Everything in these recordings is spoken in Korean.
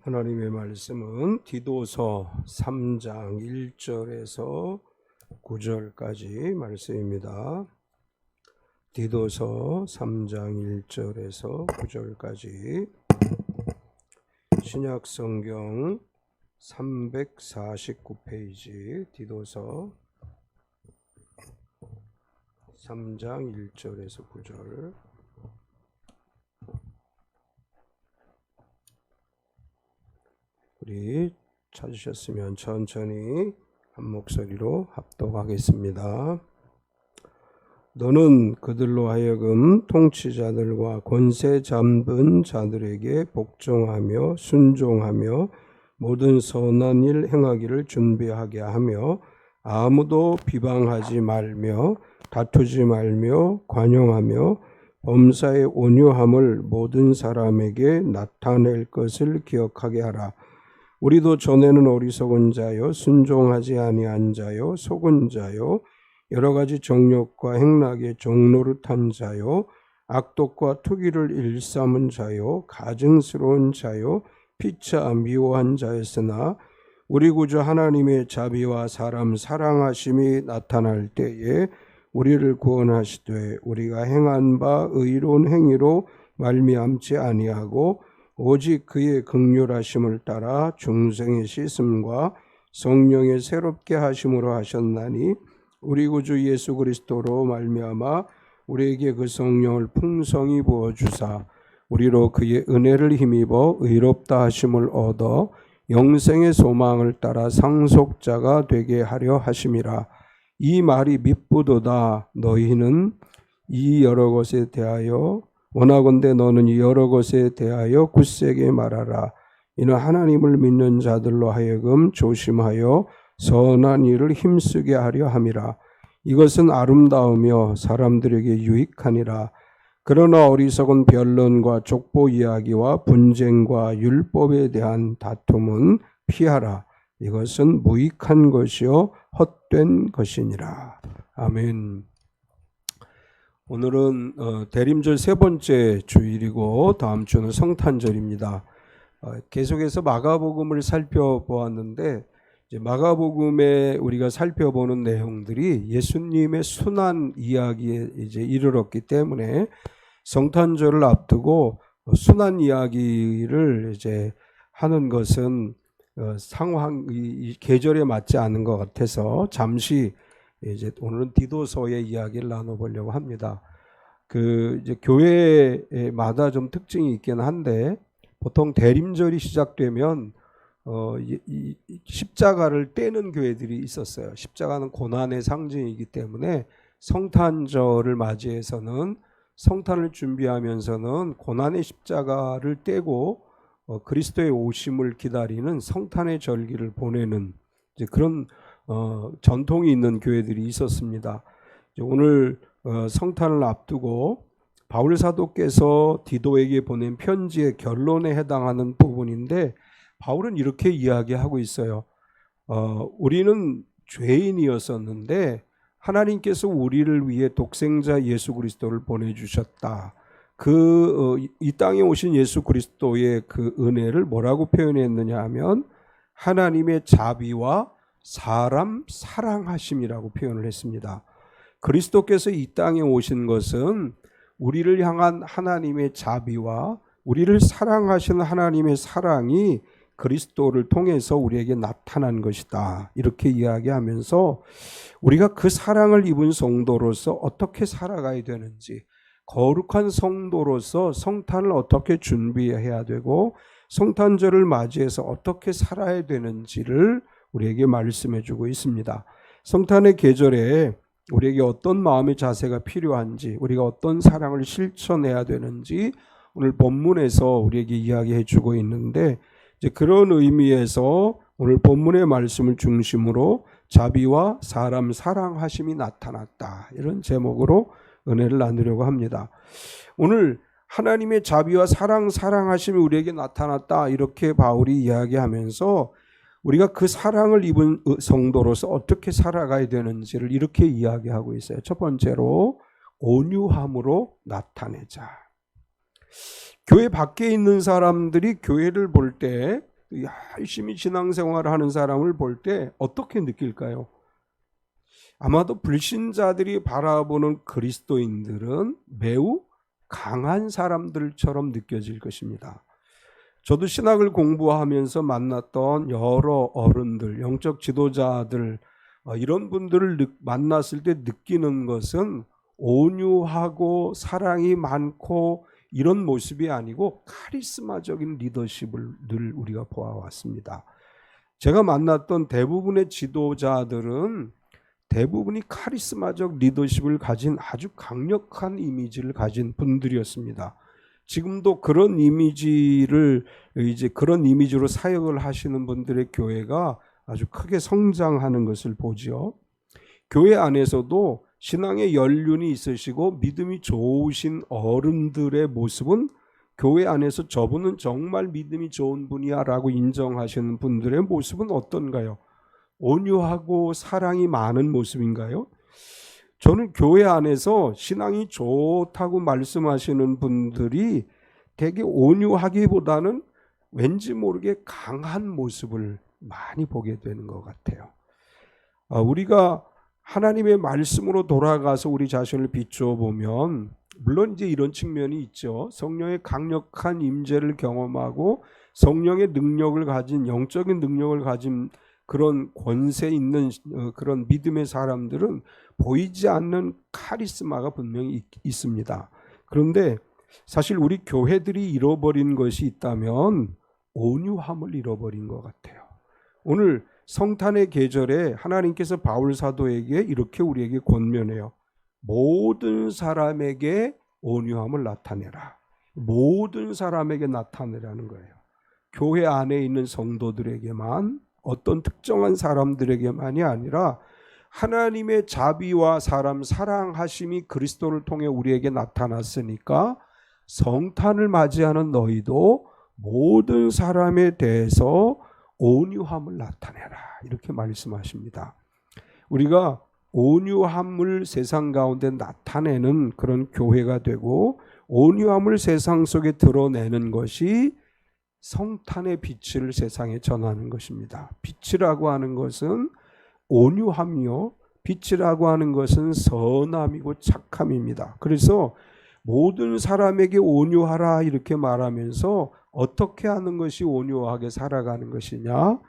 하나님의 말씀은 디도서 3장 1절에서 9절까지 말씀입니다. 디도서 3장 1절에서 9절까지 신약성경 349페이지 디도서 3장 1절에서 9절. 우리 찾으셨으면 천천히 한 목소리로 합독하겠습니다. 너는 그들로 하여금 통치자들과 권세 잡은 자들에게 복종하며 순종하며 모든 선한 일 행하기를 준비하게 하며 아무도 비방하지 말며 다투지 말며 관용하며 범사의 온유함을 모든 사람에게 나타낼 것을 기억하게 하라. 우리도 전에는 어리석은 자요 순종하지 아니한 자요 속은 자요 여러 가지 정욕과 행락의 종노릇한 자요 악독과 투기를 일삼은 자요 가증스러운 자요 피차 미워한 자였으나 우리 구주 하나님의 자비와 사람 사랑하심이 나타날 때에 우리를 구원하시되 우리가 행한 바 의로운 행위로 말미암지 아니하고 오직 그의 긍휼하심을 따라 중생의 씻음과 성령의 새롭게 하심으로 하셨나니 우리 구주 예수 그리스도로 말미암아 우리에게 그 성령을 풍성히 부어주사 우리로 그의 은혜를 힘입어 의롭다 하심을 얻어 영생의 소망을 따라 상속자가 되게 하려 하심이라. 이 말이 미쁘도다. 너희는 이 여러 것에 대하여 원하건대 너는 이 여러 것에 대하여 굳세게 말하라. 이는 하나님을 믿는 자들로 하여금 조심하여 선한 일을 힘쓰게 하려 함이라. 이것은 아름다우며 사람들에게 유익하니라. 그러나 어리석은 변론과 족보 이야기와 분쟁과 율법에 대한 다툼은 피하라. 이것은 무익한 것이요 헛된 것이니라. 아멘. 오늘은 대림절 세 번째 주일이고 다음 주는 성탄절입니다. 계속해서 마가복음을 살펴보았는데 이제 마가복음에 우리가 살펴보는 내용들이 예수님의 순환 이야기에 이제 이르렀기 때문에 성탄절을 앞두고 순환 이야기를 이제 하는 것은 이 계절에 맞지 않은 것 같아서 잠시 이제 오늘은 디도서의 이야기를 나눠보려고 합니다. 이제 교회마다 좀 특징이 있긴 한데 보통 대림절이 시작되면 이 십자가를 떼는 교회들이 있었어요. 십자가는 고난의 상징이기 때문에 성탄절을 맞이해서는 성탄을 준비하면서는 고난의 십자가를 떼고 그리스도의 오심을 기다리는 성탄의 절기를 보내는 이제 그런 전통이 있는 교회들이 있었습니다. 오늘 성탄을 앞두고 바울 사도께서 디도에게 보낸 편지의 결론에 해당하는 부분인데 바울은 이렇게 이야기하고 있어요. 우리는 죄인이었었는데 하나님께서 우리를 위해 독생자 예수 그리스도를 보내주셨다. 이 땅에 오신 예수 그리스도의 그 은혜를 뭐라고 표현했느냐 하면 하나님의 자비와 사람 사랑하심이라고 표현을 했습니다. 그리스도께서 이 땅에 오신 것은 우리를 향한 하나님의 자비와 우리를 사랑하시는 하나님의 사랑이 그리스도를 통해서 우리에게 나타난 것이다. 이렇게 이야기하면서 우리가 그 사랑을 입은 성도로서 어떻게 살아가야 되는지, 거룩한 성도로서 성탄을 어떻게 준비해야 되고 성탄절을 맞이해서 어떻게 살아야 되는지를 우리에게 말씀해 주고 있습니다. 성탄의 계절에 우리에게 어떤 마음의 자세가 필요한지, 우리가 어떤 사랑을 실천해야 되는지 오늘 본문에서 우리에게 이야기해 주고 있는데 이제 그런 의미에서 오늘 본문의 말씀을 중심으로 자비와 사람 사랑하심이 나타났다. 이런 제목으로 은혜를 나누려고 합니다. 오늘 하나님의 자비와 사랑하심이 우리에게 나타났다. 이렇게 바울이 이야기하면서 우리가 그 사랑을 입은 성도로서 어떻게 살아가야 되는지를 이렇게 이야기하고 있어요. 첫 번째로 온유함으로 나타내자. 교회 밖에 있는 사람들이 교회를 볼 때 열심히 신앙생활을 하는 사람을 볼 때 어떻게 느낄까요? 아마도 불신자들이 바라보는 그리스도인들은 매우 강한 사람들처럼 느껴질 것입니다. 저도 신학을 공부하면서 만났던 여러 어른들, 영적 지도자들, 이런 분들을 만났을 때 느끼는 것은 온유하고 사랑이 많고 이런 모습이 아니고 카리스마적인 리더십을 늘 우리가 보아왔습니다. 제가 만났던 대부분의 지도자들은 대부분이 카리스마적 리더십을 가진 아주 강력한 이미지를 가진 분들이었습니다. 지금도 그런 이미지로 사역을 하시는 분들의 교회가 아주 크게 성장하는 것을 보죠. 교회 안에서도 신앙의 연륜이 있으시고 믿음이 좋으신 어른들의 모습은 교회 안에서 저분은 정말 믿음이 좋은 분이야 라고 인정하시는 분들의 모습은 어떤가요? 온유하고 사랑이 많은 모습인가요? 저는 교회 안에서 신앙이 좋다고 말씀하시는 분들이 되게 온유하기보다는 왠지 모르게 강한 모습을 많이 보게 되는 것 같아요. 우리가 하나님의 말씀으로 돌아가서 우리 자신을 비추어 보면 물론 이제 이런 측면이 있죠. 성령의 강력한 임재를 경험하고 성령의 능력을 가진 영적인 능력을 가진 그런 권세 있는 그런 믿음의 사람들은 보이지 않는 카리스마가 분명히 있습니다. 그런데 사실 우리 교회들이 잃어버린 것이 있다면 온유함을 잃어버린 것 같아요. 오늘 성탄의 계절에 하나님께서 바울 사도에게 이렇게 우리에게 권면해요. 모든 사람에게 온유함을 나타내라. 모든 사람에게 나타내라는 거예요. 교회 안에 있는 성도들에게만, 어떤 특정한 사람들에게만이 아니라 하나님의 자비와 사람 사랑하심이 그리스도를 통해 우리에게 나타났으니까 성탄을 맞이하는 너희도 모든 사람에 대해서 온유함을 나타내라. 이렇게 말씀하십니다. 우리가 온유함을 세상 가운데 나타내는 그런 교회가 되고 온유함을 세상 속에 드러내는 것이 성탄의 빛을 세상에 전하는 것입니다. 빛이라고 하는 것은 온유함이요, 빛이라고 하는 것은 선함이고 착함입니다. 그래서 모든 사람에게 온유하라 이렇게 말하면서 어떻게 하는 것이 온유하게 살아가는 것이냐?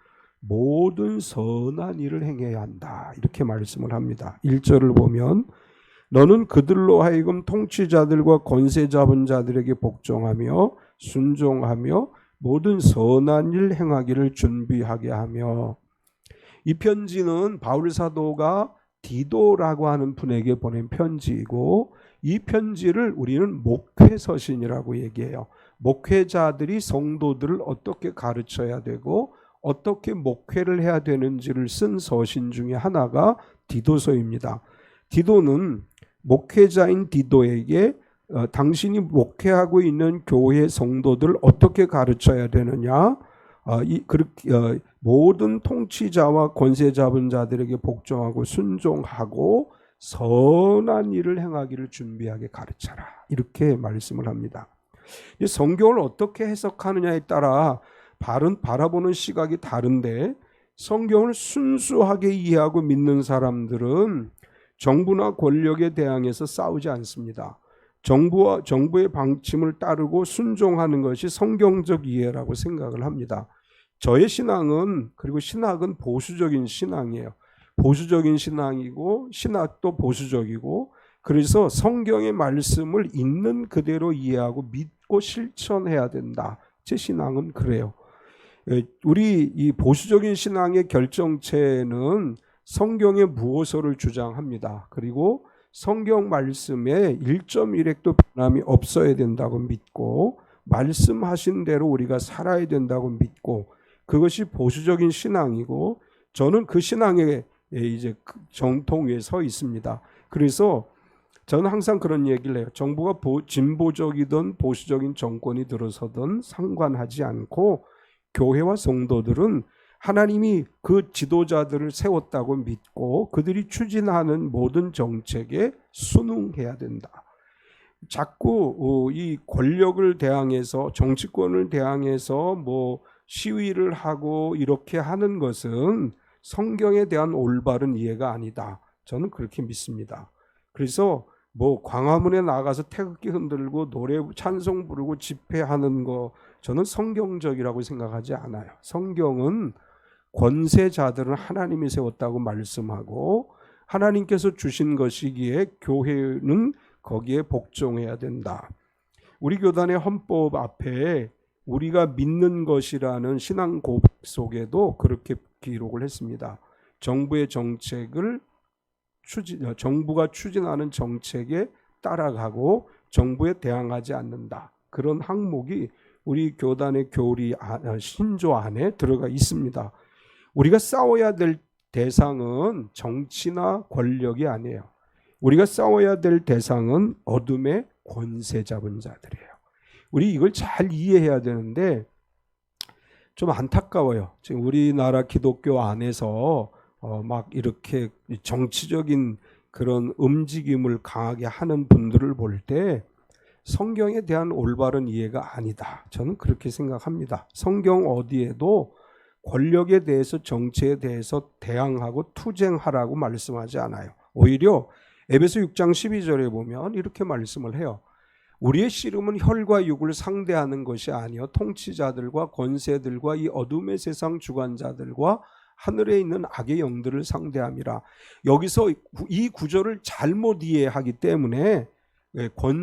모든 선한 일을 행해야 한다 이렇게 말씀을 합니다. 1절을 보면 너는 그들로 하여금 통치자들과 권세 잡은 자들에게 복종하며 순종하며 모든 선한 일 행하기를 준비하게 하며. 이 편지는 바울 사도가 디도라고 하는 분에게 보낸 편지이고 이 편지를 우리는 목회서신이라고 얘기해요. 목회자들이 성도들을 어떻게 가르쳐야 되고 어떻게 목회를 해야 되는지를 쓴 서신 중에 하나가 디도서입니다. 디도는 목회자인 디도에게 당신이 목회하고 있는 교회 성도들 어떻게 가르쳐야 되느냐, 모든 통치자와 권세 잡은 자들에게 복종하고 순종하고 선한 일을 행하기를 준비하게 가르쳐라 이렇게 말씀을 합니다. 성경을 어떻게 해석하느냐에 따라 바라보는 시각이 다른데 성경을 순수하게 이해하고 믿는 사람들은 정부나 권력에 대항해서 싸우지 않습니다. 정부의 방침을 따르고 순종하는 것이 성경적 이해라고 생각을 합니다. 저의 신앙은, 그리고 신학은 보수적인 신앙이에요. 보수적인 신앙이고 신학도 보수적이고, 그래서 성경의 말씀을 있는 그대로 이해하고 믿고 실천해야 된다. 제 신앙은 그래요. 우리 이 보수적인 신앙의 결정체는 성경의 무호소를 주장합니다. 그리고 성경 말씀에 1.1핵도 변함이 없어야 된다고 믿고 말씀하신 대로 우리가 살아야 된다고 믿고, 그것이 보수적인 신앙이고 저는 그 신앙의 이제 정통 위에 서 있습니다. 그래서 저는 항상 그런 얘기를 해요. 정부가 진보적이든 보수적인 정권이 들어서든 상관하지 않고 교회와 성도들은 하나님이 그 지도자들을 세웠다고 믿고 그들이 추진하는 모든 정책에 순응해야 된다. 자꾸 이 권력을 대항해서, 정치권을 대항해서 시위를 하고 이렇게 하는 것은 성경에 대한 올바른 이해가 아니다. 저는 그렇게 믿습니다. 그래서 뭐 광화문에 나가서 태극기 흔들고 노래 찬송 부르고 집회하는 거 저는 성경적이라고 생각하지 않아요. 성경은 권세자들은 하나님이 세웠다고 말씀하고 하나님께서 주신 것이기에 교회는 거기에 복종해야 된다. 우리 교단의 헌법 앞에 우리가 믿는 것이라는 신앙 고백 속에도 그렇게 기록을 했습니다. 정부의 정책을 정부가 추진하는 정책에 따라가고 정부에 대항하지 않는다. 그런 항목이 우리 교단의 교리 신조 안에 들어가 있습니다. 우리가 싸워야 될 대상은 정치나 권력이 아니에요. 우리가 싸워야 될 대상은 어둠의 권세 잡은 자들이에요. 우리 이걸 잘 이해해야 되는데 좀 안타까워요. 지금 우리나라 기독교 안에서 막 이렇게 정치적인 그런 움직임을 강하게 하는 분들을 볼 때 성경에 대한 올바른 이해가 아니다. 저는 그렇게 생각합니다. 성경 어디에도 권력에 대해서 정치에 대해서 대항하고 투쟁하라고 말씀하지 않아요. 오히려 에베소 6장 12절에 보면 이렇게 말씀을 해요. 우리의 씨름은 혈과 육을 상대하는 것이 아니요 통치자들과 권세들과 이 어둠의 세상 주관자들과 하늘에 있는 악의 영들을 상대함이라. 여기서 이 구절을 잘못 이해하기 때문에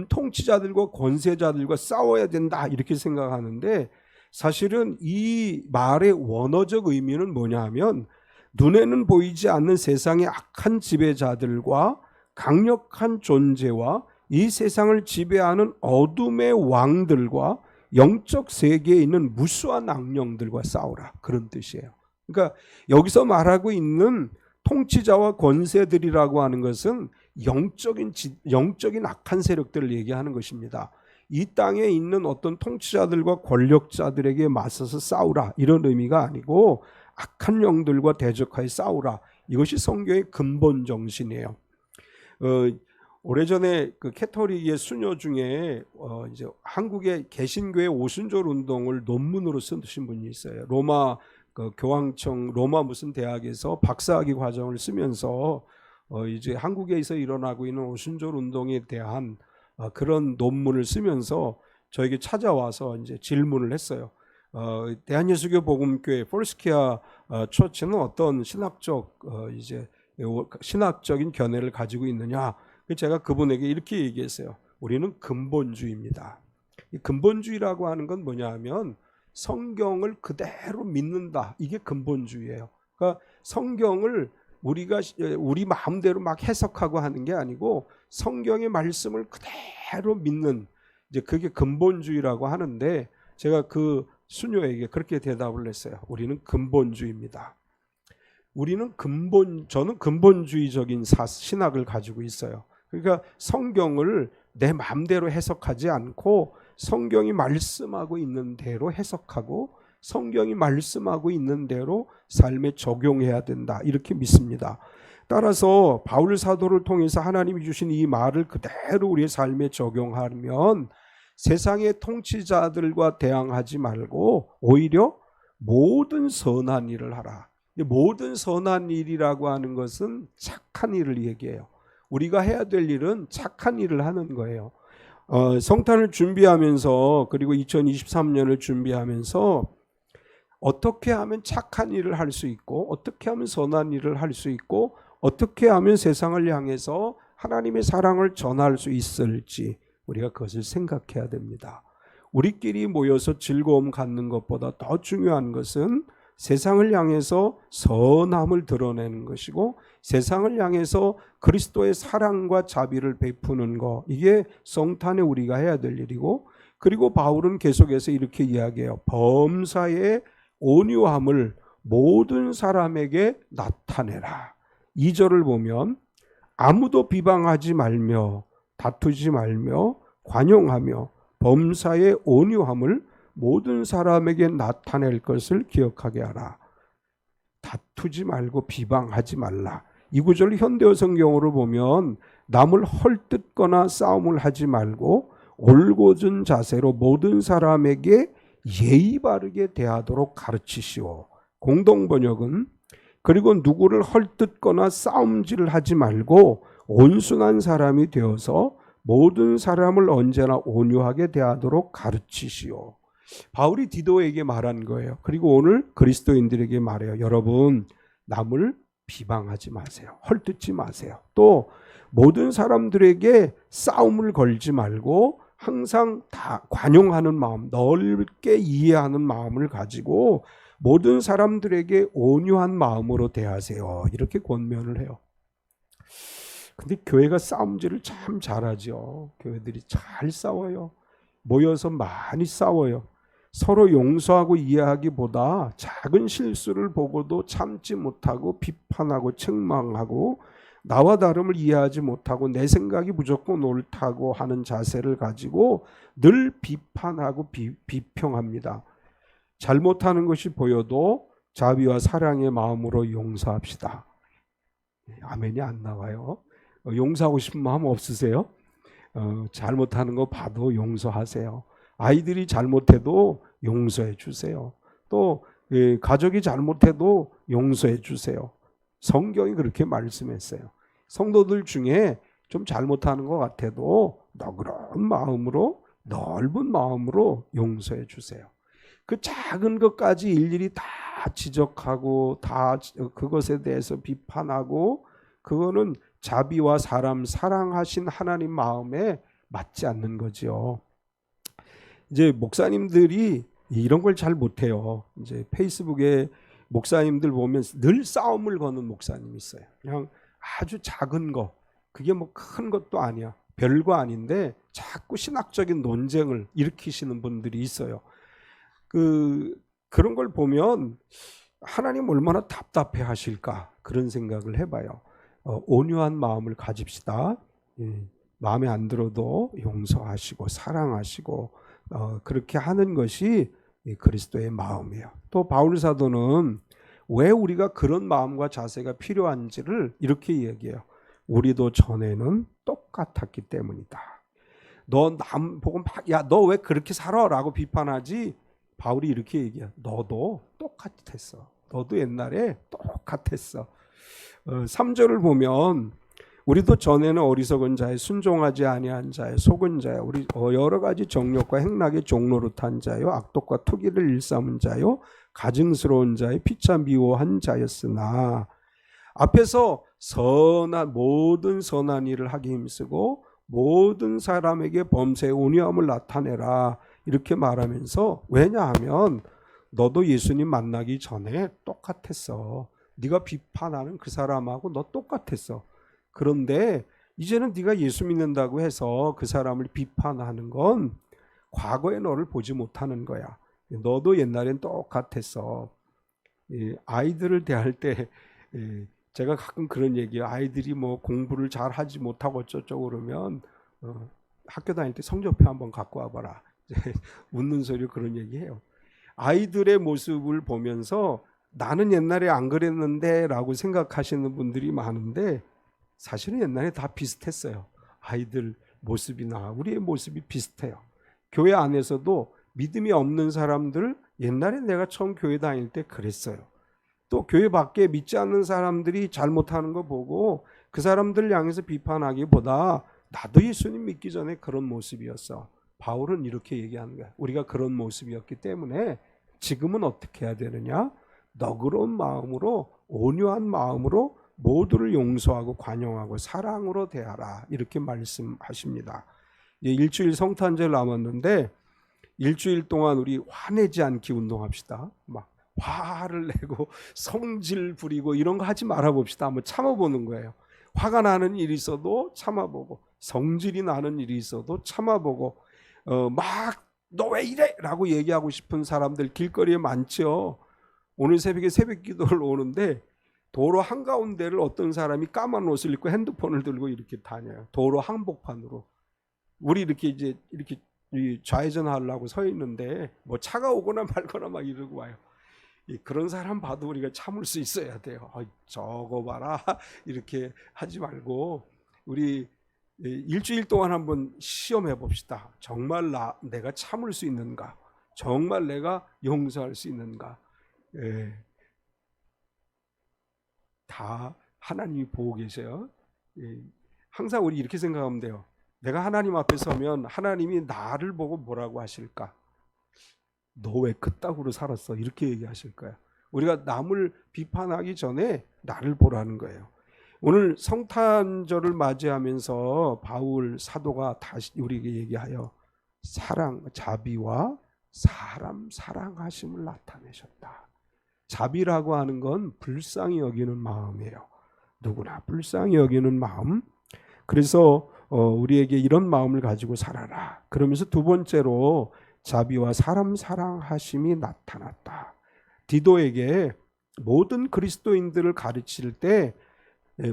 통치자들과 권세자들과 싸워야 된다 이렇게 생각하는데 사실은 이 말의 원어적 의미는 뭐냐 하면 눈에는 보이지 않는 세상의 악한 지배자들과 강력한 존재와 이 세상을 지배하는 어둠의 왕들과 영적 세계에 있는 무수한 악령들과 싸우라. 그런 뜻이에요. 그러니까 여기서 말하고 있는 통치자와 권세들이라고 하는 것은 영적인 악한 세력들을 얘기하는 것입니다. 이 땅에 있는 어떤 통치자들과 권력자들에게 맞서서 싸우라 이런 의미가 아니고 악한 영들과 대적하여 싸우라. 이것이 성경의 근본 정신이에요. 오래전에 그 캐토릭의 수녀 중에 이제 한국의 개신교의 오순절 운동을 논문으로 쓰신 분이 있어요. 로마 그 교황청 로마 무슨 대학에서 박사학위 과정을 쓰면서 이제 한국에서 일어나고 있는 오순절 운동에 대한 그런 논문을 쓰면서 저에게 찾아와서 이제 질문을 했어요. 대한예수교 복음교회 폴스키아 처치는 어떤 신학적인 견해를 가지고 있느냐? 제가 그분에게 이렇게 얘기했어요. 우리는 근본주의입니다. 이 근본주의라고 하는 건 뭐냐 하면 성경을 그대로 믿는다. 이게 근본주의예요. 그러니까 성경을 우리가 우리 마음대로 막 해석하고 하는 게 아니고 성경의 말씀을 그대로 믿는 이제 그게 근본주의라고 하는데 제가 그 수녀에게 그렇게 대답을 했어요. 우리는 근본주의입니다. 저는 근본주의적인 신학을 가지고 있어요. 그러니까 성경을 내 마음대로 해석하지 않고 성경이 말씀하고 있는 대로 해석하고 성경이 말씀하고 있는 대로 삶에 적용해야 된다. 이렇게 믿습니다. 따라서 바울 사도를 통해서 하나님이 주신 이 말을 그대로 우리의 삶에 적용하면 세상의 통치자들과 대항하지 말고 오히려 모든 선한 일을 하라. 모든 선한 일이라고 하는 것은 착한 일을 얘기해요. 우리가 해야 될 일은 착한 일을 하는 거예요. 성탄을 준비하면서 그리고 2023년을 준비하면서 어떻게 하면 착한 일을 할 수 있고 어떻게 하면 선한 일을 할 수 있고 어떻게 하면 세상을 향해서 하나님의 사랑을 전할 수 있을지 우리가 그것을 생각해야 됩니다. 우리끼리 모여서 즐거움 갖는 것보다 더 중요한 것은 세상을 향해서 선함을 드러내는 것이고 세상을 향해서 그리스도의 사랑과 자비를 베푸는 것, 이게 성탄에 우리가 해야 될 일이고, 그리고 바울은 계속해서 이렇게 이야기해요. 범사의 온유함을 모든 사람에게 나타내라. 2절을 보면 아무도 비방하지 말며 다투지 말며 관용하며 범사의 온유함을 모든 사람에게 나타낼 것을 기억하게 하라. 다투지 말고 비방하지 말라. 이 구절을 현대어 성경으로 보면 남을 헐뜯거나 싸움을 하지 말고 올곧은 자세로 모든 사람에게 예의 바르게 대하도록 가르치시오. 공동 번역은 그리고 누구를 헐뜯거나 싸움질을 하지 말고 온순한 사람이 되어서 모든 사람을 언제나 온유하게 대하도록 가르치시오. 바울이 디도에게 말한 거예요. 그리고 오늘 그리스도인들에게 말해요. 여러분, 남을 비방하지 마세요. 헐뜯지 마세요. 또 모든 사람들에게 싸움을 걸지 말고 항상 다 관용하는 마음, 넓게 이해하는 마음을 가지고 모든 사람들에게 온유한 마음으로 대하세요. 이렇게 권면을 해요. 근데 교회가 싸움질을 참 잘하죠. 교회들이 잘 싸워요. 모여서 많이 싸워요. 서로 용서하고 이해하기보다 작은 실수를 보고도 참지 못하고 비판하고 책망하고 나와 다름을 이해하지 못하고 내 생각이 무조건 옳다고 하는 자세를 가지고 늘 비판하고 비평합니다. 잘못하는 것이 보여도 자비와 사랑의 마음으로 용서합시다. 아멘이 안 나와요. 용서하고 싶은 마음 없으세요? 잘못하는 거 봐도 용서하세요. 아이들이 잘못해도 용서해 주세요. 또 가족이 잘못해도 용서해 주세요. 성경이 그렇게 말씀했어요. 성도들 중에 좀 잘못하는 것 같아도 너그러운 마음으로, 넓은 마음으로 용서해 주세요. 그 작은 것까지 일일이 다 지적하고 다 그것에 대해서 비판하고 그거는 자비와 사람 사랑하신 하나님 마음에 맞지 않는 거죠. 이제 목사님들이 이런 걸 잘 못해요. 이제 페이스북에 목사님들 보면 늘 싸움을 거는 목사님이 있어요. 그냥 아주 작은 거, 그게 뭐 큰 것도 아니야. 별거 아닌데 자꾸 신학적인 논쟁을 일으키시는 분들이 있어요. 그런 걸 보면 하나님 얼마나 답답해 하실까 그런 생각을 해봐요. 온유한 마음을 가집시다. 마음에 안 들어도 용서하시고 사랑하시고 그렇게 하는 것이 그리스도의 마음이에요. 또 바울 사도는 왜 우리가 그런 마음과 자세가 필요한지를 이렇게 얘기해요. 우리도 전에는 똑같았기 때문이다. 너 남 보고 막 야 너 왜 그렇게 살아? 라고 비판하지. 바울이 이렇게 얘기해요. 너도 똑같았어. 너도 옛날에 똑같았어. 3절을 보면 우리도 전에는 어리석은 자에 순종하지 아니한 자에 속은 자에 우리 여러 가지 정욕과 행락의 종로로 탄 자요 악독과 투기를 일삼은 자요 가증스러운 자에 피차 미워한 자였으나 앞에서 모든 선한 일을 하기 힘쓰고 모든 사람에게 범사의 온유함을 나타내라 이렇게 말하면서 왜냐하면 너도 예수님 만나기 전에 똑같았어. 네가 비판하는 그 사람하고 너 똑같았어. 그런데 이제는 네가 예수 믿는다고 해서 그 사람을 비판하는 건 과거의 너를 보지 못하는 거야. 너도 옛날엔 똑같았어. 아이들을 대할 때 제가 가끔 그런 얘기해요. 아이들이 뭐 공부를 잘 하지 못하고 어쩌고 그러면 학교 다닐 때 성적표 한번 갖고 와봐라. 웃는 소리로 그런 얘기해요. 아이들의 모습을 보면서 나는 옛날에 안 그랬는데 라고 생각하시는 분들이 많은데 사실은 옛날에 다 비슷했어요. 아이들 모습이나 우리의 모습이 비슷해요. 교회 안에서도 믿음이 없는 사람들 옛날에 내가 처음 교회 다닐 때 그랬어요. 또 교회 밖에 믿지 않는 사람들이 잘못하는 거 보고 그 사람들 향해서 비판하기보다 나도 예수님 믿기 전에 그런 모습이었어. 바울은 이렇게 얘기하는 거야. 우리가 그런 모습이었기 때문에 지금은 어떻게 해야 되느냐? 너그러운 마음으로 온유한 마음으로 모두를 용서하고 관용하고 사랑으로 대하라 이렇게 말씀하십니다. 일주일 성탄절 남았는데 일주일 동안 우리 화내지 않기 운동합시다. 막 화를 내고 성질 부리고 이런 거 하지 말아 봅시다. 한번 참아보는 거예요. 화가 나는 일이 있어도 참아보고 성질이 나는 일이 있어도 참아보고 막 너 왜 이래? 라고 얘기하고 싶은 사람들 길거리에 많죠. 오늘 새벽에 새벽 기도를 오는데 도로 한가운데를 어떤 사람이 까만 옷을 입고 핸드폰을 들고 이렇게 다녀요. 도로 한복판으로. 우리 이렇게 이제 이렇게 좌회전하려고 서 있는데 뭐 차가 오거나 말거나 막 이러고 와요. 그런 사람 봐도 우리가 참을 수 있어야 돼요. 저거 봐라 이렇게 하지 말고 우리 일주일 동안 한번 시험해 봅시다. 정말 내가 참을 수 있는가? 정말 내가 용서할 수 있는가? 예. 다 하나님이 보고 계세요. 예. 항상 우리 이렇게 생각하면 돼요. 내가 하나님 앞에 서면 하나님이 나를 보고 뭐라고 하실까? 너 왜 그따구로 살았어? 이렇게 얘기하실 거야. 우리가 남을 비판하기 전에 나를 보라는 거예요. 오늘 성탄절을 맞이하면서 바울 사도가 다시 우리에게 얘기하여 자비와 사람 사랑하심을 나타내셨다. 자비라고 하는 건 불쌍히 여기는 마음이에요. 누구나 불쌍히 여기는 마음. 그래서 우리에게 이런 마음을 가지고 살아라. 그러면서 두 번째로 자비와 사람 사랑하심이 나타났다. 디도에게 모든 그리스도인들을 가르칠 때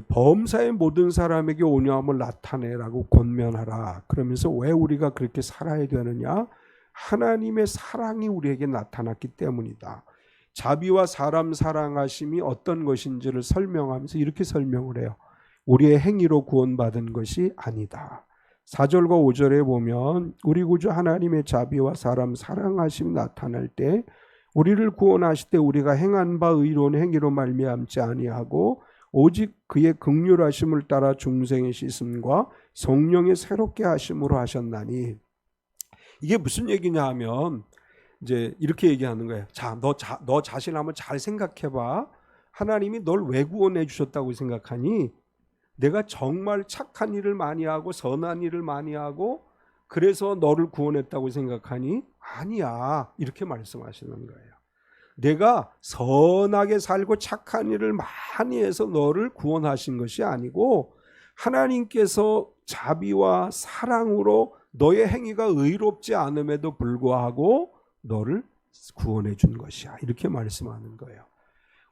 범사의 모든 사람에게 온유함을 나타내라고 권면하라. 그러면서 왜 우리가 그렇게 살아야 되느냐? 하나님의 사랑이 우리에게 나타났기 때문이다. 자비와 사람 사랑하심이 어떤 것인지를 설명하면서 이렇게 설명을 해요. 우리의 행위로 구원받은 것이 아니다. 4절과 5절에 보면 우리 구주 하나님의 자비와 사람 사랑하심이 나타날 때 우리를 구원하실 때 우리가 행한 바 의로운 행위로 말미암지 아니하고 오직 그의 긍휼하심을 따라 중생의 씻음과 성령의 새롭게 하심으로 하셨나니. 이게 무슨 얘기냐 하면 이제 이렇게 얘기하는 거예요. 자, 너 자신 한번 잘 생각해봐. 하나님이 널 왜 구원해 주셨다고 생각하니? 내가 정말 착한 일을 많이 하고 선한 일을 많이 하고 그래서 너를 구원했다고 생각하니? 아니야. 이렇게 말씀하시는 거예요. 내가 선하게 살고 착한 일을 많이 해서 너를 구원하신 것이 아니고 하나님께서 자비와 사랑으로 너의 행위가 의롭지 않음에도 불구하고 너를 구원해 준 것이야. 이렇게 말씀하는 거예요.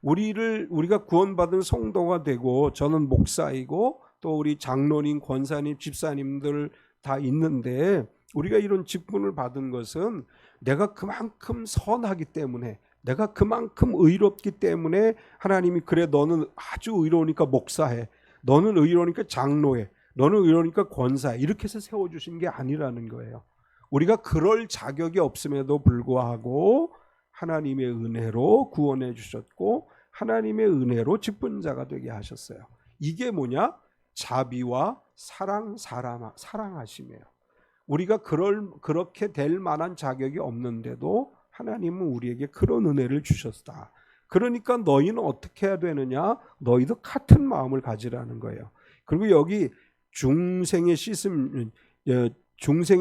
우리가 구원받은 성도가 되고 저는 목사이고 또 우리 장로님, 권사님, 집사님들 다 있는데 우리가 이런 직분을 받은 것은 내가 그만큼 선하기 때문에 내가 그만큼 의롭기 때문에 하나님이 그래 너는 아주 의로우니까 목사해. 너는 의로우니까 장로해. 너는 의로우니까 권사해. 이렇게 해서 세워주신 게 아니라는 거예요. 우리가 그럴 자격이 없음에도 불구하고 하나님의 은혜로 구원해 주셨고 하나님의 은혜로 직분자가 되게 하셨어요. 이게 뭐냐? 자비와 사랑하심이에요. 우리가 그렇게 될 만한 자격이 없는데도 하나님은 우리에게 그런 은혜를 주셨다. 그러니까 너희는 어떻게 해야 되느냐? 너희도 같은 마음을 가지라는 거예요. 그리고 여기 중생의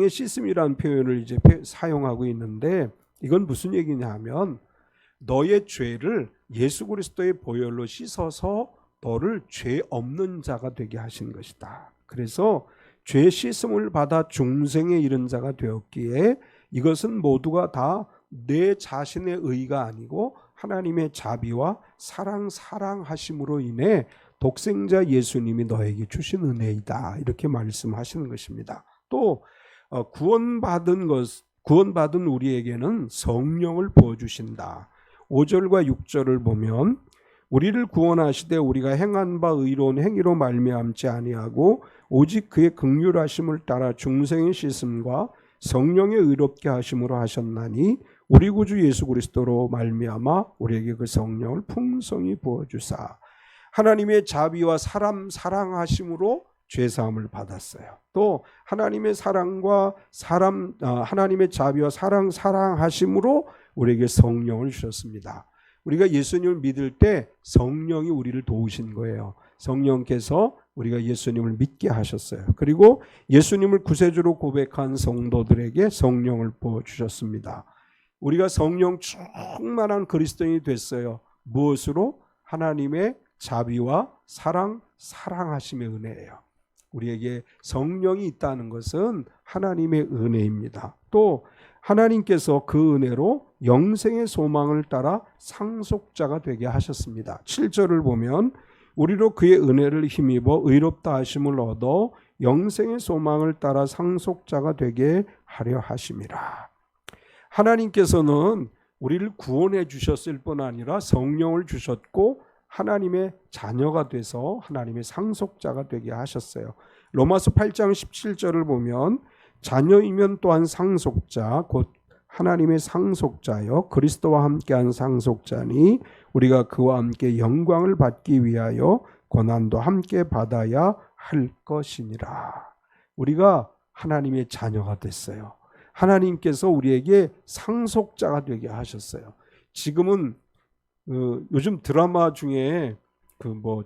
씻음이라는 표현을 이제 사용하고 있는데 이건 무슨 얘기냐 하면 너의 죄를 예수 그리스도의 보혈로 씻어서 너를 죄 없는 자가 되게 하신 것이다. 그래서 죄 씻음을 받아 중생에 이른 자가 되었기에 이것은 모두가 다 내 자신의 의가 아니고 하나님의 자비와 사랑하심으로 인해 독생자 예수님이 너에게 주신 은혜이다. 이렇게 말씀하시는 것입니다. 또 구원받은 우리에게는 성령을 부어주신다. 5절과 6절을 보면 우리를 구원하시되 우리가 행한 바 의로운 행위로 말미암지 아니하고 오직 그의 긍휼하심을 따라 중생의 씻음과 성령의 의롭게 하심으로 하셨나니 우리 구주 예수 그리스도로 말미암아 우리에게 그 성령을 풍성히 부어주사 하나님의 자비와 사랑하심으로 죄사함을 받았어요. 또 하나님의 하나님의 자비와 사랑하심으로 우리에게 성령을 주셨습니다. 우리가 예수님을 믿을 때 성령이 우리를 도우신 거예요. 성령께서 우리가 예수님을 믿게 하셨어요. 그리고 예수님을 구세주로 고백한 성도들에게 성령을 부어주셨습니다. 우리가 성령 충만한 그리스도인이 됐어요. 무엇으로? 하나님의 자비와 사랑하심의 은혜예요. 우리에게 성령이 있다는 것은 하나님의 은혜입니다. 또 하나님께서 그 은혜로 영생의 소망을 따라 상속자가 되게 하셨습니다. 7절을 보면 우리로 그의 은혜를 힘입어 의롭다 하심을 얻어 영생의 소망을 따라 상속자가 되게 하려 하심이라. 하나님께서는 우리를 구원해 주셨을 뿐 아니라 성령을 주셨고 하나님의 자녀가 돼서 하나님의 상속자가 되게 하셨어요. 로마서 8장 17절을 보면 자녀이면 또한 상속자 곧 하나님의 상속자요 그리스도와 함께한 상속자니 우리가 그와 함께 영광을 받기 위하여 고난도 함께 받아야 할 것이니라. 우리가 하나님의 자녀가 됐어요. 하나님께서 우리에게 상속자가 되게 하셨어요. 지금은 요즘 드라마 중에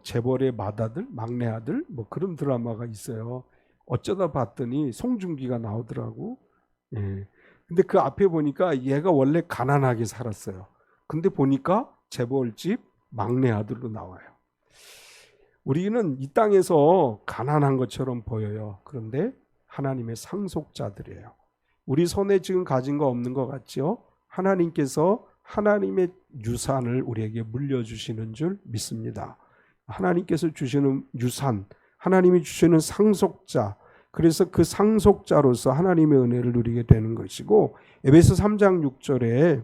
재벌의 맏아들, 막내 아들 그런 드라마가 있어요. 어쩌다 봤더니 송중기가 나오더라고. 예. 근데 그 앞에 보니까 얘가 원래 가난하게 살았어요. 근데 보니까 재벌집 막내 아들로 나와요. 우리는 이 땅에서 가난한 것처럼 보여요. 그런데 하나님의 상속자들이에요. 우리 손에 지금 가진 거 없는 것 같죠? 하나님께서 하나님의 유산을 우리에게 물려주시는 줄 믿습니다. 하나님께서 주시는 유산, 하나님이 주시는 상속자, 그래서 그 상속자로서 하나님의 은혜를 누리게 되는 것이고, 에베소 3장 6절에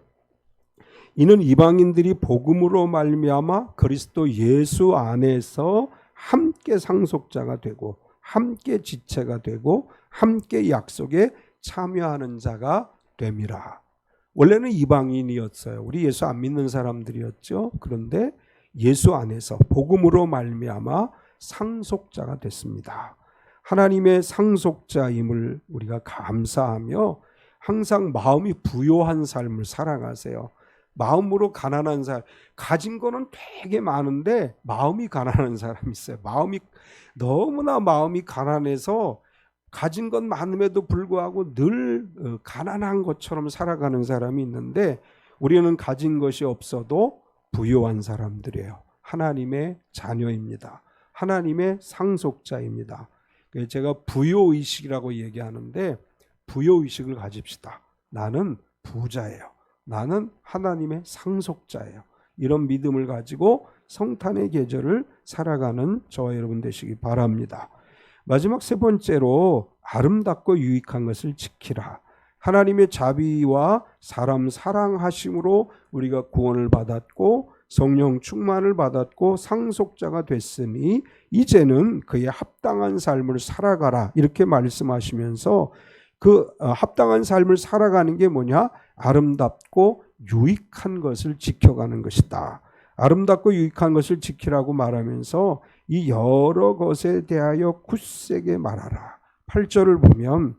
이는 이방인들이 복음으로 말미암아 그리스도 예수 안에서 함께 상속자가 되고 함께 지체가 되고 함께 약속에 참여하는 자가 됨이라. 원래는 이방인이었어요. 우리 예수 안 믿는 사람들이었죠. 그런데 예수 안에서 복음으로 말미암아 상속자가 됐습니다. 하나님의 상속자임을 우리가 감사하며 항상 마음이 부요한 삶을 살아가세요. 마음으로 가난한 사람, 가진 거는 되게 많은데 마음이 가난한 사람이 있어요. 너무나 마음이 가난해서 가진 건 많음에도 불구하고 늘 가난한 것처럼 살아가는 사람이 있는데, 우리는 가진 것이 없어도 부요한 사람들이에요. 하나님의 자녀입니다. 하나님의 상속자입니다. 제가 부요의식이라고 얘기하는데, 부요의식을 가집시다. 나는 부자예요. 나는 하나님의 상속자예요. 이런 믿음을 가지고 성탄의 계절을 살아가는 저와 여러분 되시기 바랍니다. 마지막 세 번째로 아름답고 유익한 것을 지키라. 하나님의 자비와 사람 사랑하심으로 우리가 구원을 받았고 성령 충만을 받았고 상속자가 됐으니 이제는 그의 합당한 삶을 살아가라, 이렇게 말씀하시면서 그 합당한 삶을 살아가는 게 뭐냐? 아름답고 유익한 것을 지켜가는 것이다. 아름답고 유익한 것을 지키라고 말하면서 이 여러 것에 대하여 굳세게 말하라. 8절을 보면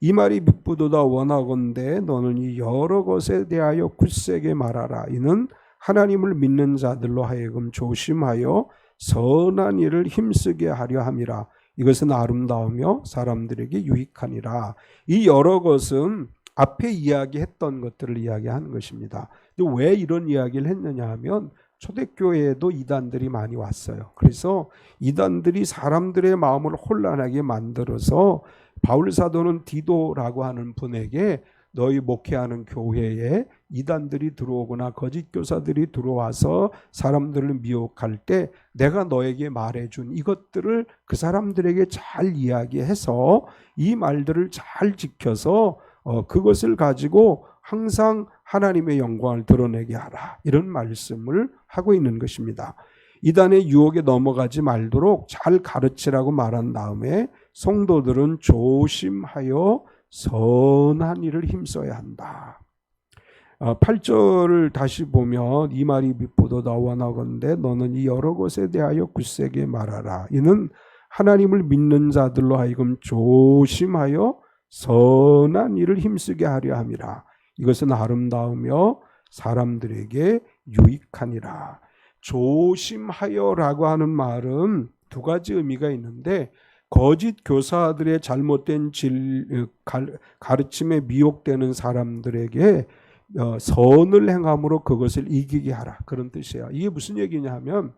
이 말이 묻보도다 원하건대 너는 이 여러 것에 대하여 굳세게 말하라. 이는 하나님을 믿는 자들로 하여금 조심하여 선한 일을 힘쓰게 하려 함이라. 이것은 아름다우며 사람들에게 유익하니라. 이 여러 것은 앞에 이야기했던 것들을 이야기하는 것입니다. 근데 왜 이런 이야기를 했느냐 하면 초대교회에도 이단들이 많이 왔어요. 그래서 이단들이 사람들의 마음을 혼란하게 만들어서 바울 사도는 디도라고 하는 분에게 너희 목회하는 교회에 이단들이 들어오거나 거짓 교사들이 들어와서 사람들을 미혹할 때 내가 너에게 말해준 이것들을 그 사람들에게 잘 이야기해서 이 말들을 잘 지켜서 그것을 가지고 항상 하나님의 영광을 드러내게 하라, 이런 말씀을 하고 있는 것입니다. 이단의 유혹에 넘어가지 말도록 잘 가르치라고 말한 다음에 성도들은 조심하여 선한 일을 힘써야 한다. 8절을 다시 보면 이 말이 묻보도다 원하건대 너는 이 여러 것에 대하여 굳세게 말하라. 이는 하나님을 믿는 자들로 하여금 조심하여 선한 일을 힘쓰게 하려 함이라. 이것은 아름다우며 사람들에게 유익하니라. 조심하여라고 하는 말은 두 가지 의미가 있는데, 거짓 교사들의 잘못된 가르침에 미혹되는 사람들에게 선을 행함으로 그것을 이기게 하라, 그런 뜻이에요. 이게 무슨 얘기냐 하면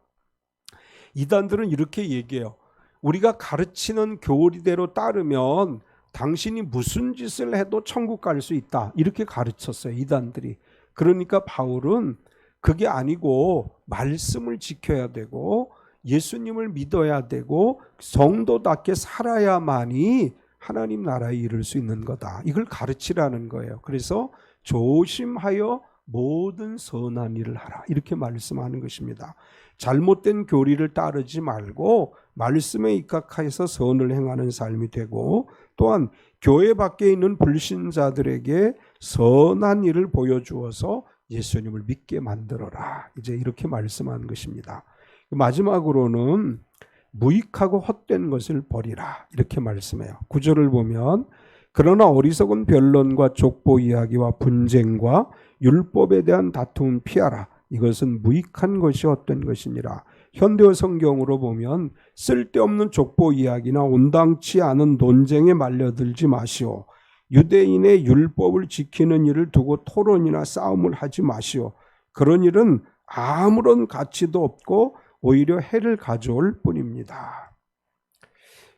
이단들은 이렇게 얘기해요. 우리가 가르치는 교리대로 따르면 당신이 무슨 짓을 해도 천국 갈 수 있다, 이렇게 가르쳤어요, 이단들이. 그러니까 바울은 그게 아니고 말씀을 지켜야 되고 예수님을 믿어야 되고 성도답게 살아야만이 하나님 나라에 이를 수 있는 거다, 이걸 가르치라는 거예요. 그래서 조심하여 모든 선한 일을 하라, 이렇게 말씀하는 것입니다. 잘못된 교리를 따르지 말고 말씀에 입각해서 선을 행하는 삶이 되고, 또한 교회 밖에 있는 불신자들에게 선한 일을 보여주어서 예수님을 믿게 만들어라. 이제 이렇게 말씀한 것입니다. 마지막으로는 무익하고 헛된 것을 버리라. 이렇게 말씀해요. 9절을 보면 그러나 어리석은 변론과 족보 이야기와 분쟁과 율법에 대한 다툼은 피하라. 이것은 무익한 것이 헛된 것이니라. 현대어 성경으로 보면 쓸데없는 족보 이야기나 온당치 않은 논쟁에 말려들지 마시오. 유대인의 율법을 지키는 일을 두고 토론이나 싸움을 하지 마시오. 그런 일은 아무런 가치도 없고 오히려 해를 가져올 뿐입니다.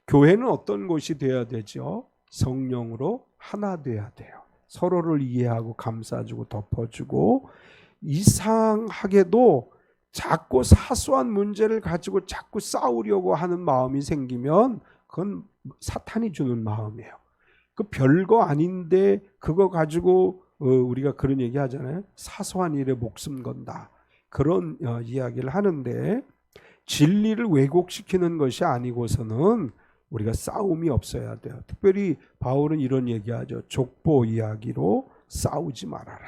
교회는 어떤 곳이 되어야 되죠? 성령으로 하나 되어야 돼요. 서로를 이해하고 감싸주고 덮어주고, 이상하게도 자꾸 사소한 문제를 가지고 자꾸 싸우려고 하는 마음이 생기면 그건 사탄이 주는 마음이에요. 그 별거 아닌데 그거 가지고 우리가 그런 얘기 하잖아요. 사소한 일에 목숨 건다. 그런 이야기를 하는데, 진리를 왜곡시키는 것이 아니고서는 우리가 싸움이 없어야 돼요. 특별히 바울은 이런 얘기하죠. 족보 이야기로 싸우지 말아라.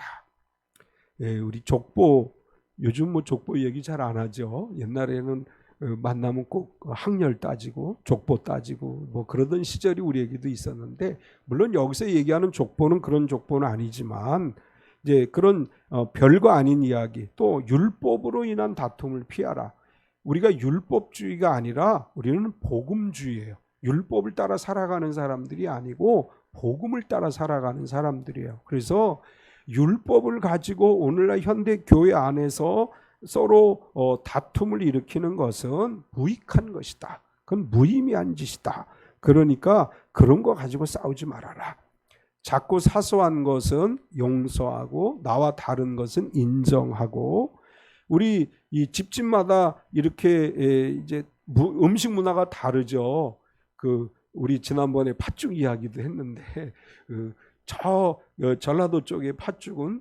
예, 우리 족보, 요즘 뭐 족보 얘기 잘 안 하죠. 옛날에는 만나면 꼭 학렬 따지고 족보 따지고 뭐 그러던 시절이 우리에게도 있었는데, 물론 여기서 얘기하는 족보는 그런 족보는 아니지만 이제 그런 별거 아닌 이야기, 또 율법으로 인한 다툼을 피하라. 우리가 율법주의가 아니라 우리는 복음주의예요. 율법을 따라 살아가는 사람들이 아니고 복음을 따라 살아가는 사람들이에요. 그래서 율법을 가지고 오늘날 현대 교회 안에서 서로 다툼을 일으키는 것은 무익한 것이다. 그건 무의미한 짓이다. 그러니까 그런 거 가지고 싸우지 말아라. 작고 사소한 것은 용서하고 나와 다른 것은 인정하고, 우리 이 집집마다 이렇게 이제 음식 문화가 다르죠. 우리 지난번에 팥죽 이야기도 했는데, 저 전라도 쪽의 팥죽은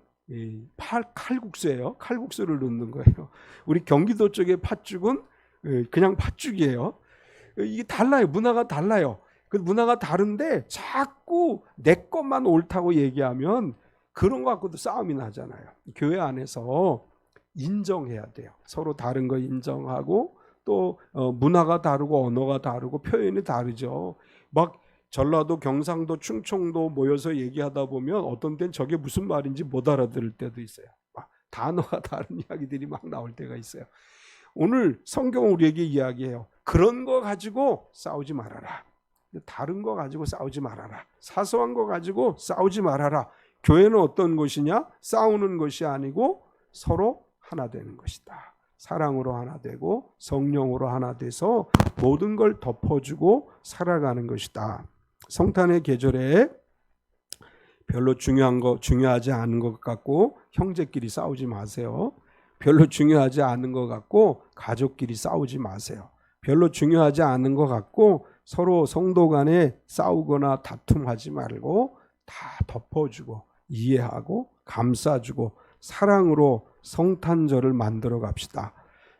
칼국수예요. 칼국수를 넣는 거예요. 우리 경기도 쪽의 팥죽은 그냥 팥죽이에요. 이게 달라요. 문화가 달라요. 그 문화가 다른데 자꾸 내 것만 옳다고 얘기하면 그런 거 갖고도 싸움이 나잖아요. 교회 안에서 인정해야 돼요. 서로 다른 거 인정하고, 또 문화가 다르고 언어가 다르고 표현이 다르죠. 막 전라도, 경상도, 충청도 모여서 얘기하다 보면 어떤 때는 저게 무슨 말인지 못 알아들을 때도 있어요. 막 단어가 다른 이야기들이 막 나올 때가 있어요. 오늘 성경은 우리에게 이야기해요. 그런 거 가지고 싸우지 말아라. 다른 거 가지고 싸우지 말아라. 사소한 거 가지고 싸우지 말아라. 교회는 어떤 곳이냐? 싸우는 것이 아니고 서로 하나 되는 것이다. 사랑으로 하나 되고 성령으로 하나 돼서 모든 걸 덮어주고 살아가는 것이다. 성탄의 계절에 별로 중요하지 않은 것 같고 형제끼리 싸우지 마세요. 별로 중요하지 않은 것 같고 가족끼리 싸우지 마세요. 별로 중요하지 않은 것 같고 서로 성도 간에 싸우거나 다툼하지 말고 다 덮어주고 이해하고 감싸주고 사랑으로 성탄절을 만들어 갑시다.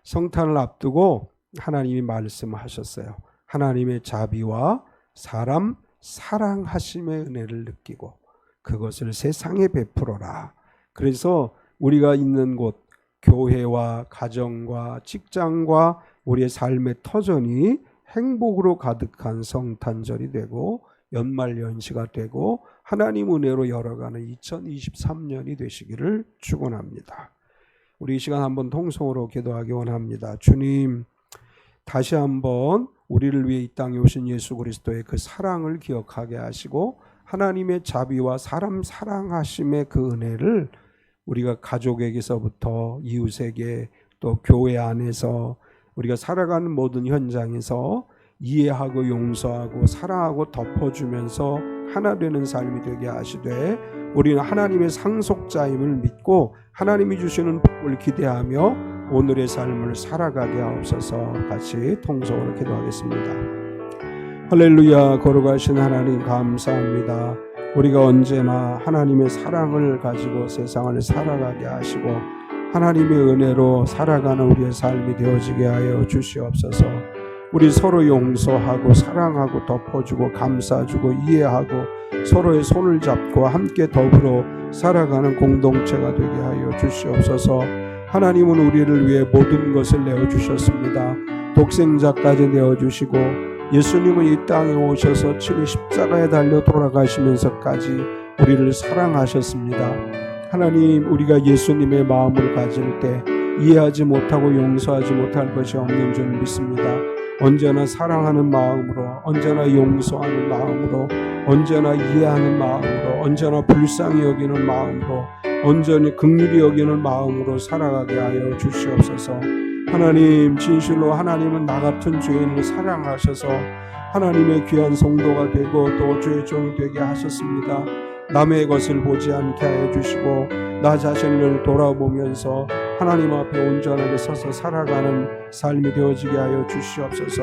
성탄을 앞두고 하나님이 말씀하셨어요. 하나님의 자비와 사람 사랑하심의 은혜를 느끼고 그것을 세상에 베풀어라. 그래서 우리가 있는 곳, 교회와 가정과 직장과 우리의 삶의 터전이 행복으로 가득한 성탄절이 되고 연말연시가 되고 하나님 은혜로 열어가는 2023년이 되시기를 축원합니다. 우리 이 시간 한번 통성으로 기도하기 원합니다. 주님, 다시 한번 우리를 위해 이 땅에 오신 예수 그리스도의 그 사랑을 기억하게 하시고 하나님의 자비와 사람 사랑하심의 그 은혜를 우리가 가족에게서부터 이웃에게 또 교회 안에서 우리가 살아가는 모든 현장에서 이해하고 용서하고 사랑하고 덮어주면서 하나 되는 삶이 되게 하시되 우리는 하나님의 상속자임을 믿고 하나님이 주시는 복을 기대하며 오늘의 삶을 살아가게 하옵소서. 같이 통성으로 기도하겠습니다. 할렐루야. 거룩하신 하나님 감사합니다. 우리가 언제나 하나님의 사랑을 가지고 세상을 살아가게 하시고 하나님의 은혜로 살아가는 우리의 삶이 되어지게 하여 주시옵소서. 우리 서로 용서하고 사랑하고 덮어주고 감싸주고 이해하고 서로의 손을 잡고 함께 더불어 살아가는 공동체가 되게 하여 주시옵소서. 하나님은 우리를 위해 모든 것을 내어주셨습니다. 독생자까지 내어주시고 예수님은 이 땅에 오셔서 친히 십자가에 달려 돌아가시면서까지 우리를 사랑하셨습니다. 하나님, 우리가 예수님의 마음을 가질 때 이해하지 못하고 용서하지 못할 것이 없는 줄 믿습니다. 언제나 사랑하는 마음으로, 언제나 용서하는 마음으로, 언제나 이해하는 마음으로, 언제나 불쌍히 여기는 마음으로, 온전히 긍휼히 여기는 마음으로 살아가게 하여 주시옵소서. 하나님, 진실로 하나님은 나 같은 죄인을 사랑하셔서 하나님의 귀한 성도가 되고 또 주의 종이 되게 하셨습니다. 남의 것을 보지 않게 하여 주시고 나 자신을 돌아보면서 하나님 앞에 온전하게 서서 살아가는 삶이 되어지게 하여 주시옵소서.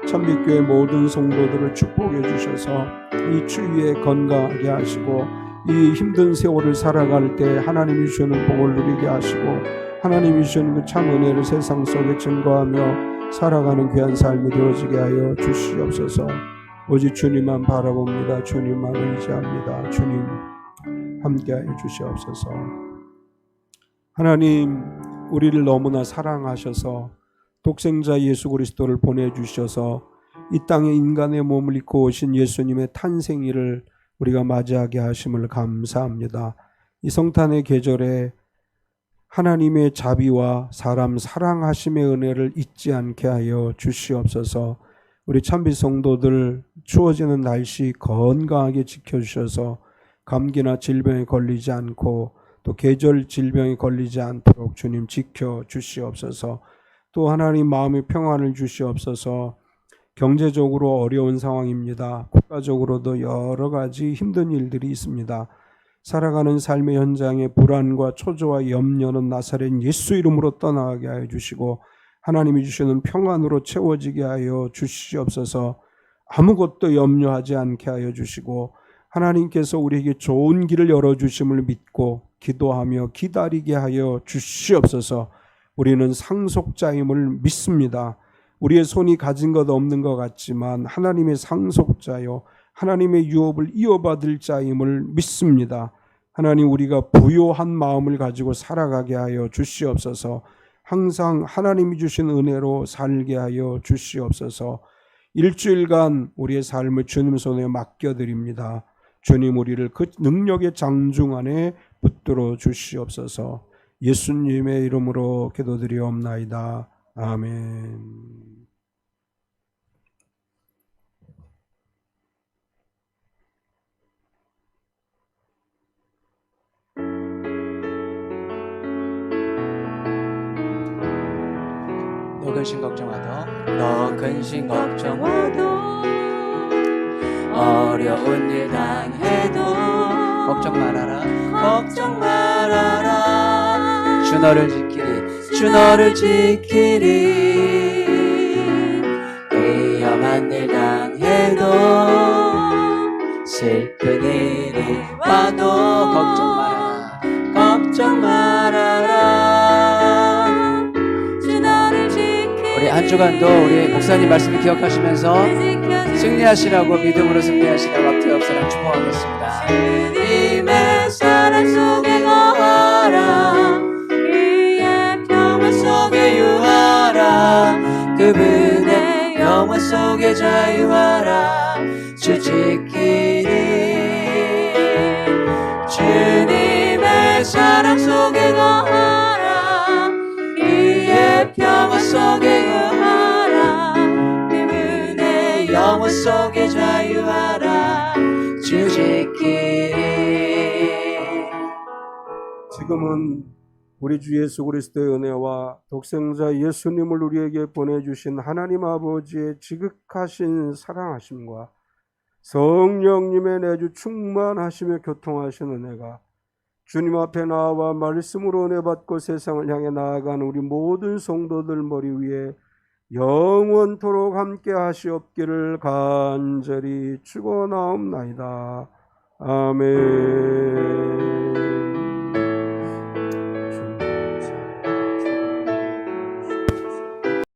천빛교회 모든 성도들을 축복해 주셔서 이 추위에 건강하게 하시고 이 힘든 세월을 살아갈 때 하나님이 주시는 복을 누리게 하시고 하나님이 주시는 그 참 은혜를 세상 속에 증거하며 살아가는 귀한 삶이 되어지게 하여 주시옵소서. 오직 주님만 바라봅니다. 주님만 의지합니다. 주님 함께하여 주시옵소서. 하나님, 우리를 너무나 사랑하셔서 독생자 예수 그리스도를 보내주셔서 이 땅에 인간의 몸을 입고 오신 예수님의 탄생일을 우리가 맞이하게 하심을 감사합니다. 이 성탄의 계절에 하나님의 자비와 사람 사랑하심의 은혜를 잊지 않게 하여 주시옵소서. 우리 참빛 성도들 추워지는 날씨 건강하게 지켜주셔서 감기나 질병에 걸리지 않고 또 계절 질병에 걸리지 않도록 주님 지켜주시옵소서. 또 하나님 마음의 평안을 주시옵소서. 경제적으로 어려운 상황입니다. 국가적으로도 여러 가지 힘든 일들이 있습니다. 살아가는 삶의 현장에 불안과 초조와 염려는 나사렛 예수 이름으로 떠나게 하여 주시고 하나님이 주시는 평안으로 채워지게 하여 주시옵소서. 아무것도 염려하지 않게 하여 주시고 하나님께서 우리에게 좋은 길을 열어주심을 믿고 기도하며 기다리게 하여 주시옵소서. 우리는 상속자임을 믿습니다. 우리의 손이 가진 것 없는 것 같지만 하나님의 상속자요 하나님의 유업을 이어받을 자임을 믿습니다. 하나님, 우리가 부요한 마음을 가지고 살아가게 하여 주시옵소서. 항상 하나님이 주신 은혜로 살게 하여 주시옵소서. 일주일간 우리의 삶을 주님 손에 맡겨드립니다. 주님, 우리를 그 능력의 장중 안에 붙들어 주시옵소서. 예수님의 이름으로 기도드리옵나이다. 아멘. 너 근심 걱정하도 너 근심 걱정하도 어려운 일 당해도 걱정 말아라 주 너를 지키리 위험한 일 당해도 슬픈 일이 와도 걱정 말아라 주 너를 지키리. 우리 한 주간도 우리 목사님 말씀을 기억하시면서 승리하시라고 믿음으로 승리하시라고 앞뒤 옆사람 축복하겠습니다. 주님의 사랑 속에 거하라 그의 평화 속에 유하라 그분의 영원 속에 자유하라 주 지키리. 주님의 사랑 속에 거하라 그의 평화 속에 거하라 그분의 영원 속에 자유하라 주 지키리. 지금은 우리 주 예수 그리스도의 은혜와 독생자 예수님을 우리에게 보내주신 하나님 아버지의 지극하신 사랑하심과 성령님의 내주 충만하시며 교통하신 은혜가 주님 앞에 나와 말씀으로 은혜 받고 세상을 향해 나아가는 우리 모든 성도들 머리 위에 영원토록 함께 하시옵기를 간절히 축원하옵나이다. 아멘.